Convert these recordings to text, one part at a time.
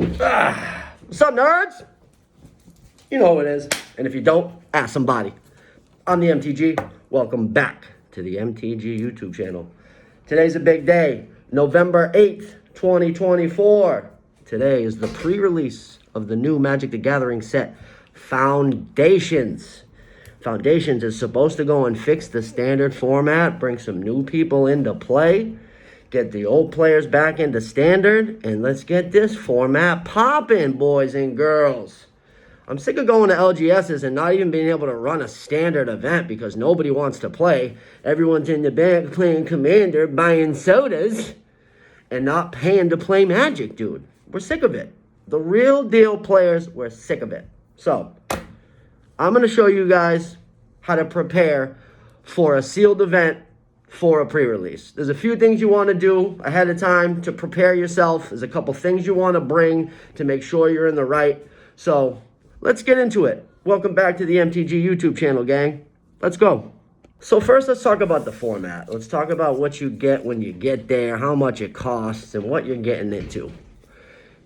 What's up, nerds? You know who it is. And if you don't, ask somebody. I'm the MTG. Welcome back to the MTG YouTube channel. Today's a big day. November 8th, 2024. Today is the pre-release of the new Magic the Gathering set, Foundations. Foundations is supposed to go and fix the standard format, bring some new people into play, get the old players back into standard, and let's get this format popping, boys and girls. I'm sick of going to LGSs and not even being able to run a standard event because nobody wants to play. Everyone's in the back playing Commander, buying sodas, and not paying to play Magic, dude. We're sick of it. The real deal players, we're sick of it. So, I'm going to show you guys how to prepare for a sealed event for a pre-release. There's a few things you want to do ahead of time to prepare yourself. There's a couple things you want to bring to make sure you're in the right. So, let's get into it. Welcome back to the MTG YouTube channel, gang. Let's go. So first, let's talk about the format. Let's talk about what you get when you get there, how much it costs, and what you're getting into.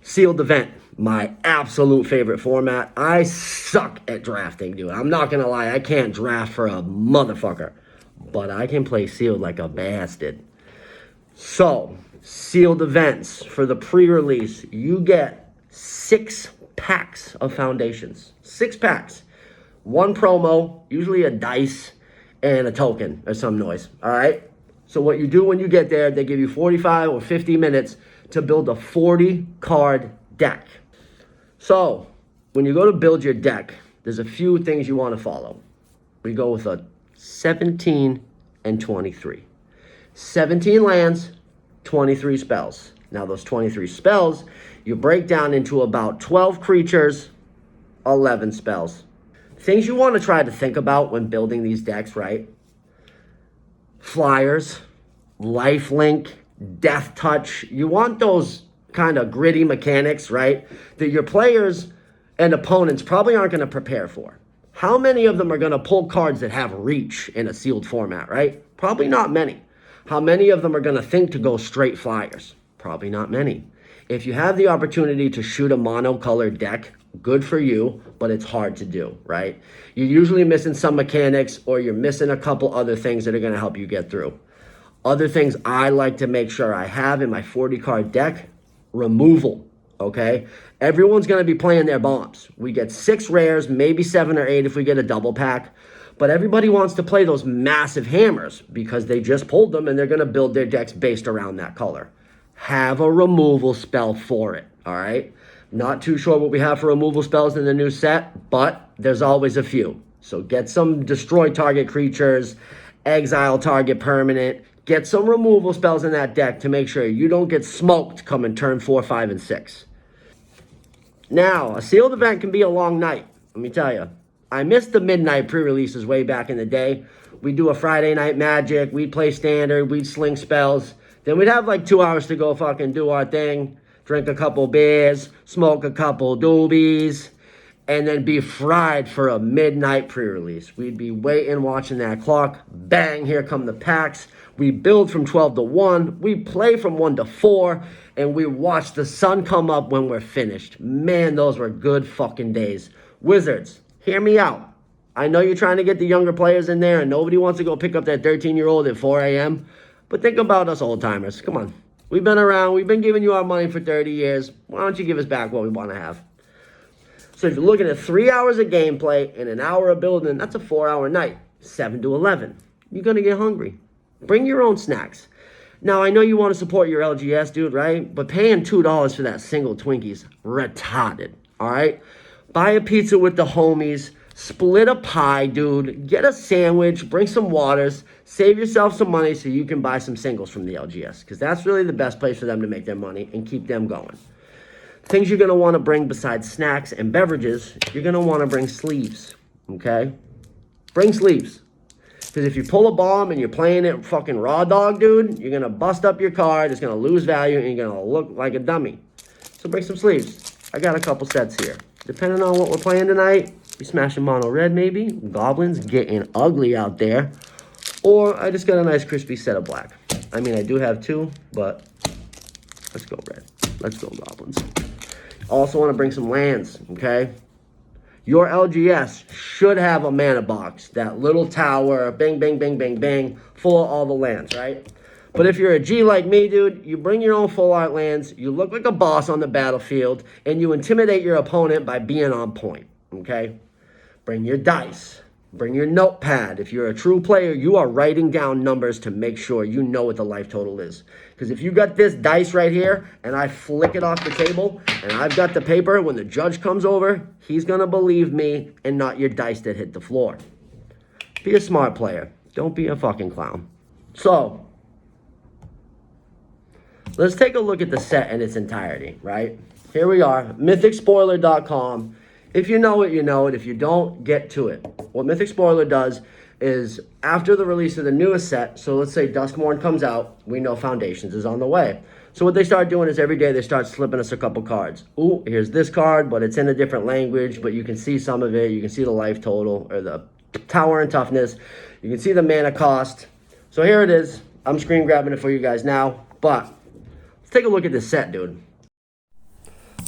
Sealed event, my absolute favorite format. I suck at drafting, dude. I'm not gonna lie, I can't draft for a motherfucker. But I can play sealed like a bastard. So, sealed events for the pre-release, you get 6 packs of Foundations. 6 packs. 1 promo, usually a dice, and a token or some noise. Alright? So what you do when you get there, they give you 45 or 50 minutes to build a 40-card deck. So, when you go to build your deck, there's a few things you want to follow. We go with a 17 and 23. 17 lands, 23 spells. Now those 23 spells, you break down into about 12 creatures, 11 spells. Things you want to try to think about when building these decks, right? Flyers, lifelink, death touch. You want those kind of gritty mechanics, right? That your players and opponents probably aren't going to prepare for. How many of them are going to pull cards that have reach in a sealed format, right? Probably not many. How many of them are going to think to go straight flyers? Probably not many. If you have the opportunity to shoot a monocolored deck, good for you, but it's hard to do, right? You're usually missing some mechanics or you're missing a couple other things that are going to help you get through. Other things I like to make sure I have in my 40-card deck, removal, okay? Everyone's going to be playing their bombs. We get 6 rares, maybe 7 or 8 if we get a double pack. But everybody wants to play those massive hammers because they just pulled them and they're going to build their decks based around that color. Have a removal spell for it, all right? Not too sure what we have for removal spells in the new set, but there's always a few. So get some destroy target creatures, exile target permanent. Get some removal spells in that deck to make sure you don't get smoked coming turn 4, 5, and 6. Now, a sealed event can be a long night, let me tell you. I missed the midnight pre-releases way back in the day. We'd do a Friday night Magic, we'd play standard, we'd sling spells. Then we'd have like 2 hours to go fucking do our thing, drink a couple beers, smoke a couple doobies, and then be fried for a midnight pre-release. We'd be waiting, watching that clock. Bang, here come the packs. We build from 12 to 1. We play from 1 to 4. And we watch the sun come up when we're finished. Man, those were good fucking days. Wizards, hear me out. I know you're trying to get the younger players in there and nobody wants to go pick up that 13-year-old at 4 a.m. But think about us old-timers. Come on. We've been around. We've been giving you our money for 30 years. Why don't you give us back what we want to have? So if you're looking at 3 hours of gameplay and an hour of building, that's a 4-hour night. 7 to 11. You're going to get hungry. Bring your own snacks. Now, I know you want to support your LGS, dude, right? But paying $2 for that single Twinkie's retarded, all right? Buy a pizza with the homies. Split a pie, dude. Get a sandwich. Bring some waters. Save yourself some money so you can buy some singles from the LGS because that's really the best place for them to make their money and keep them going. Things you're going to want to bring besides snacks and beverages, you're going to want to bring sleeves, okay? Bring sleeves. Because if you pull a bomb and you're playing it fucking raw dog, dude, you're going to bust up your card, it's going to lose value, and you're going to look like a dummy. So bring some sleeves. I got a couple sets here. Depending on what we're playing tonight, we smashing mono red maybe. Goblins getting ugly out there. Or I just got a nice crispy set of black. I mean, I do have 2, but let's go red. Let's go goblins. Also want to bring some lands, okay? Your LGS should have a mana box. That little tower, bang, bang, bang, bang, bang, full of all the lands, right? But if you're a G like me, dude, you bring your own full art lands, you look like a boss on the battlefield, and you intimidate your opponent by being on point, okay? Bring your dice. Bring your notepad. If you're a true player, you are writing down numbers to make sure you know what the life total is. Because if you got this dice right here, and I flick it off the table, and I've got the paper, when the judge comes over, he's going to believe me and not your dice that hit the floor. Be a smart player. Don't be a fucking clown. So, let's take a look at the set in its entirety, right? Here we are, mythicspoiler.com. If you know it, you know it. If you don't, get to it. What Mythic Spoiler does is, after the release of the newest set, so let's say Duskmourn comes out, we know Foundations is on the way. So what they start doing is every day they start slipping us a couple cards. Ooh, here's this card, but it's in a different language, but you can see some of it. You can see the life total, or the tower and toughness. You can see the mana cost. So here it is. I'm screen grabbing it for you guys now, but let's take a look at this set, dude.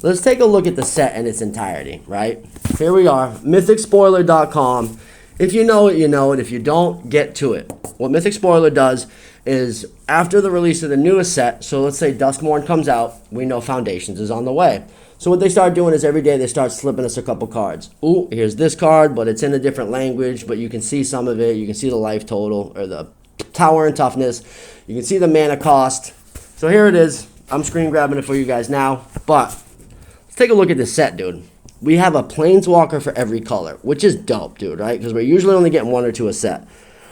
Let's take a look at the set in its entirety, right? Here we are, mythicspoiler.com. If you know it, you know it. If you don't, get to it. What Mythic Spoiler does is, after the release of the newest set, so let's say Duskmourn comes out, we know Foundations is on the way. So what they start doing is every day they start slipping us a couple cards. Ooh, here's this card, but it's in a different language, but you can see some of it. You can see the life total, or the tower and toughness. You can see the mana cost. So here it is. I'm screen grabbing it for you guys now, but take a look at this set, dude. We have a Planeswalker for every color, which is dope, dude, right? Because we're usually only getting one or two a set.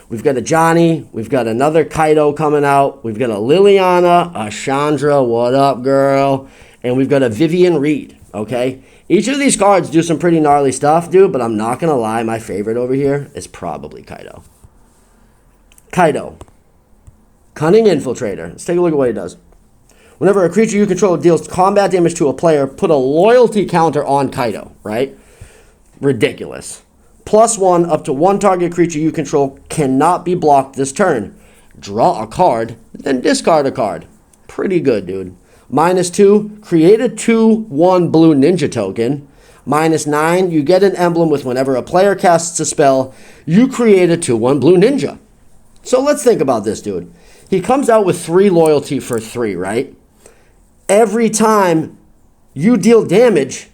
We've got a Johnny. We've got another Kaido coming out. We've got a Liliana, a Chandra, what up, girl? And we've got a Vivian Reed, okay? Each of these cards do some pretty gnarly stuff, dude, but I'm not going to lie. My favorite over here is probably Kaido. Kaido. Cunning Infiltrator. Let's take a look at what he does. Whenever a creature you control deals combat damage to a player, put a loyalty counter on Kaido, right? Ridiculous. +1 up to one target creature you control cannot be blocked this turn. Draw a card, then discard a card. Pretty good, dude. -2, create a 2/1 blue ninja token. -9, you get an emblem with whenever a player casts a spell, you create a 2/1 blue ninja. So let's think about this, dude. He comes out with 3 loyalty for 3, right? Every time you deal damage,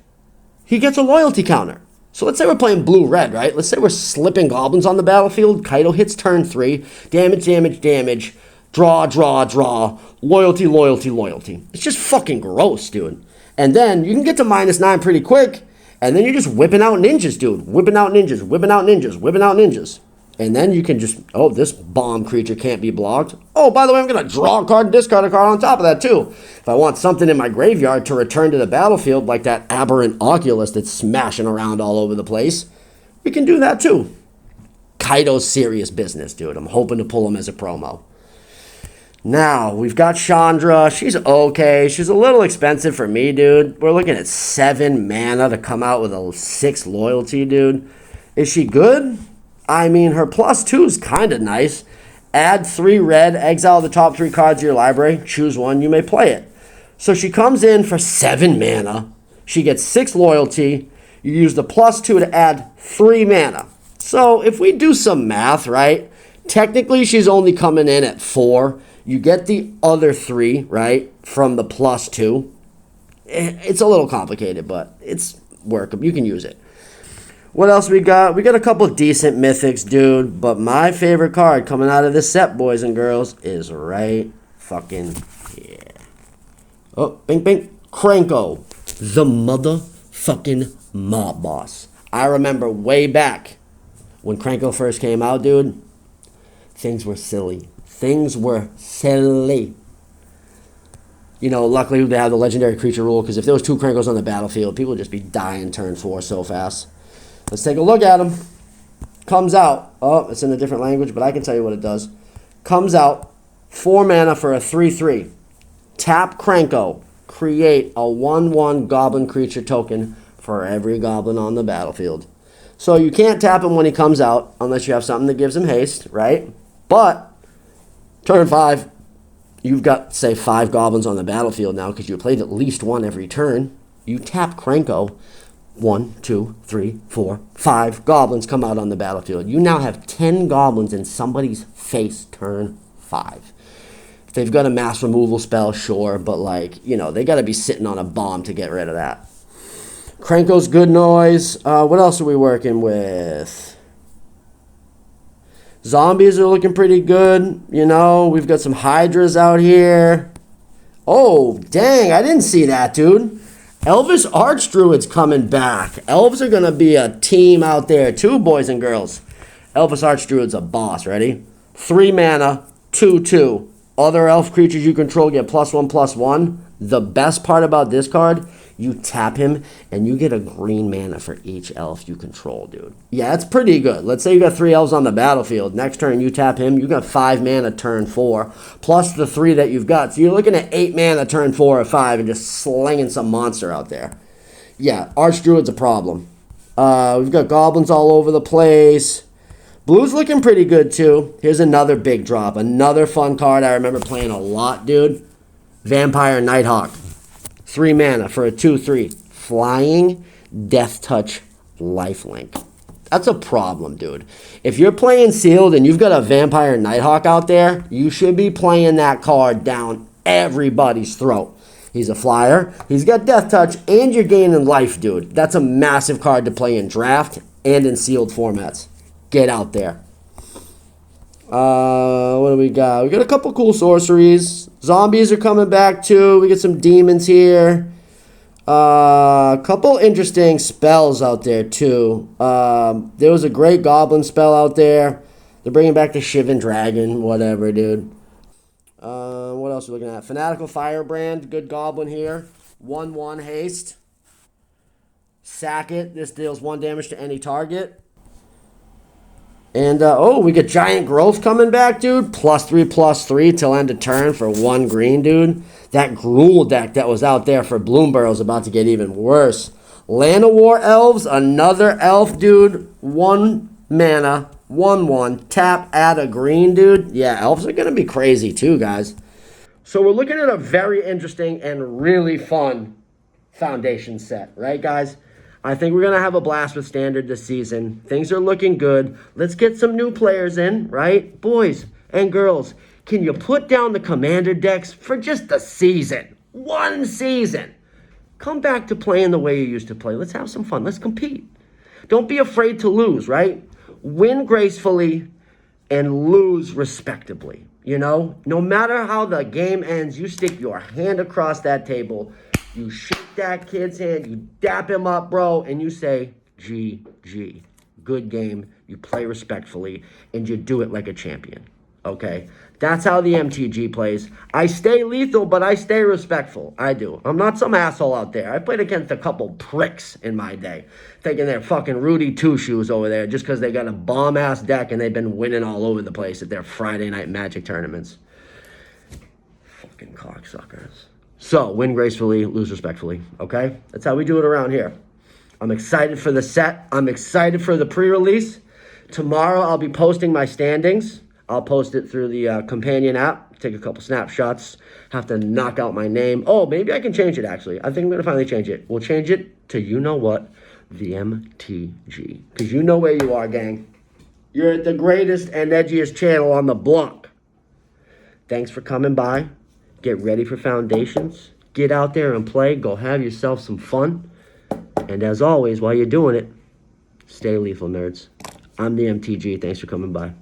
he gets a loyalty counter. So let's say we're playing blue-red, right? Let's say we're slipping goblins on the battlefield. Kaido hits turn 3. Damage, damage, damage. Draw, draw, draw. Loyalty, loyalty, loyalty. It's just fucking gross, dude. And then you can get to -9 pretty quick. And then you're just whipping out ninjas, dude. Whipping out ninjas, whipping out ninjas, whipping out ninjas. And then you can just, oh, this bomb creature can't be blocked. Oh, by the way, I'm going to draw a card and discard a card on top of that, too. If I want something in my graveyard to return to the battlefield, like that aberrant Oculus that's smashing around all over the place, we can do that, too. Kaido's serious business, dude. I'm hoping to pull him as a promo. Now, we've got Chandra. She's okay. She's a little expensive for me, dude. We're looking at 7 mana to come out with a 6 loyalty, dude. Is she good? I mean, her +2 is kind of nice. Add 3 red, exile the top 3 cards of your library, choose one, you may play it. So she comes in for 7 mana. She gets 6 loyalty. You use the +2 to add 3 mana. So if we do some math, right, technically she's only coming in at 4. You get the other 3, right, from the +2. It's a little complicated, but it's workable. You can use it. What else we got? We got a couple decent mythics, dude. But my favorite card coming out of this set, boys and girls, is right fucking here. Oh, bing, bing. Kranko. The motherfucking mob boss. I remember way back when Kranko first came out, dude. Things were silly. Things were silly. You know, luckily they have the legendary creature rule, because if there was 2 Krankos on the battlefield, people would just be dying turn 4 so fast. Let's take a look at him. Comes out. Oh, it's in a different language, but I can tell you what it does. Comes out. 4 mana for a 3/3. Tap Kranko. Create a 1/1 goblin creature token for every goblin on the battlefield. So you can't tap him when he comes out unless you have something that gives him haste, right? But turn 5, you've got, say, 5 goblins on the battlefield now because you played at least 1 every turn. You tap Krenko, 1, 2, 3, 4, 5 goblins come out on the battlefield. You now have 10 goblins in somebody's face turn 5. If they've got a mass removal spell, sure, but like, you know, they got to be sitting on a bomb to get rid of that. Krenko's good noise. What else are we working with? Zombies are looking pretty good. You know, we've got some Hydras out here. Oh, dang, I didn't see that, dude. Elvis Archdruid's coming back. Elves are going to be a team out there too, boys and girls. Elvis Archdruid's a boss. Ready? 3 mana, 2/2. Other elf creatures you control get +1/+1. The best part about this card, you tap him and you get a green mana for each elf you control, dude. Yeah, it's pretty good. Let's say you got 3 elves on the battlefield. Next turn you tap him, you got 5 mana turn 4, plus the 3 that you've got. So you're looking at 8 mana turn 4 or 5 and just slinging some monster out there. Yeah, Archdruid's a problem. We've got goblins all over the place. Blue's looking pretty good too. Here's another big drop. Another fun card I remember playing a lot, dude. Vampire Nighthawk. 3 mana for a 2/3. Flying, Death Touch, Lifelink. That's a problem, dude. If you're playing sealed and you've got a Vampire Nighthawk out there, you should be playing that card down everybody's throat. He's a flyer, he's got Death Touch, and you're gaining life, dude. That's a massive card to play in draft and in sealed formats. Get out there. What do we got? We got a couple cool sorceries. Zombies are coming back too. We get some demons here. A couple interesting spells out there too. There was a great goblin spell out there. They're bringing back the Shivan Dragon, whatever, dude. What else are we looking at? Fanatical Firebrand, good goblin here. 1/1 haste. Sack it. This deals 1 damage to any target. And, we got Giant Growth coming back, dude. +3/+3 till end of turn for 1 green, dude. That Gruul deck that was out there for Bloomburrow is about to get even worse. Land of War Elves, another elf, dude. 1 mana, 1/1. Tap, add a green, dude. Yeah, elves are going to be crazy too, guys. So we're looking at a very interesting and really fun foundation set, right, guys? I think we're going to have a blast with Standard this season. Things are looking good. Let's get some new players in, right? Boys and girls, can you put down the Commander decks for just a season? 1 season. Come back to playing the way you used to play. Let's have some fun. Let's compete. Don't be afraid to lose, right? Win gracefully and lose respectably. You know, no matter how the game ends, you stick your hand across that table. You shake that kid's hand, you dap him up, bro, and you say, GG. Good game, you play respectfully, and you do it like a champion, okay? That's how the MTG plays. I stay lethal, but I stay respectful. I do. I'm not some asshole out there. I played against a couple pricks in my day, taking their fucking Rudy Two-Shoes over there just because they got a bomb-ass deck and they've been winning all over the place at their Friday night Magic tournaments. Fucking cocksuckers. So, win gracefully, lose respectfully, okay? That's how we do it around here. I'm excited for the set. I'm excited for the pre-release. Tomorrow, I'll be posting my standings. I'll post it through the companion app. Take a couple snapshots. Have to knock out my name. Oh, maybe I can change it, actually. I think I'm going to finally change it. We'll change it to, you know what, TheMTGee. Because you know where you are, gang. You're at the greatest and edgiest channel on the block. Thanks for coming by. Get ready for foundations. Get out there and play. Go have yourself some fun. And as always, while you're doing it, stay lethal, nerds. I'm the MTG. Thanks for coming by.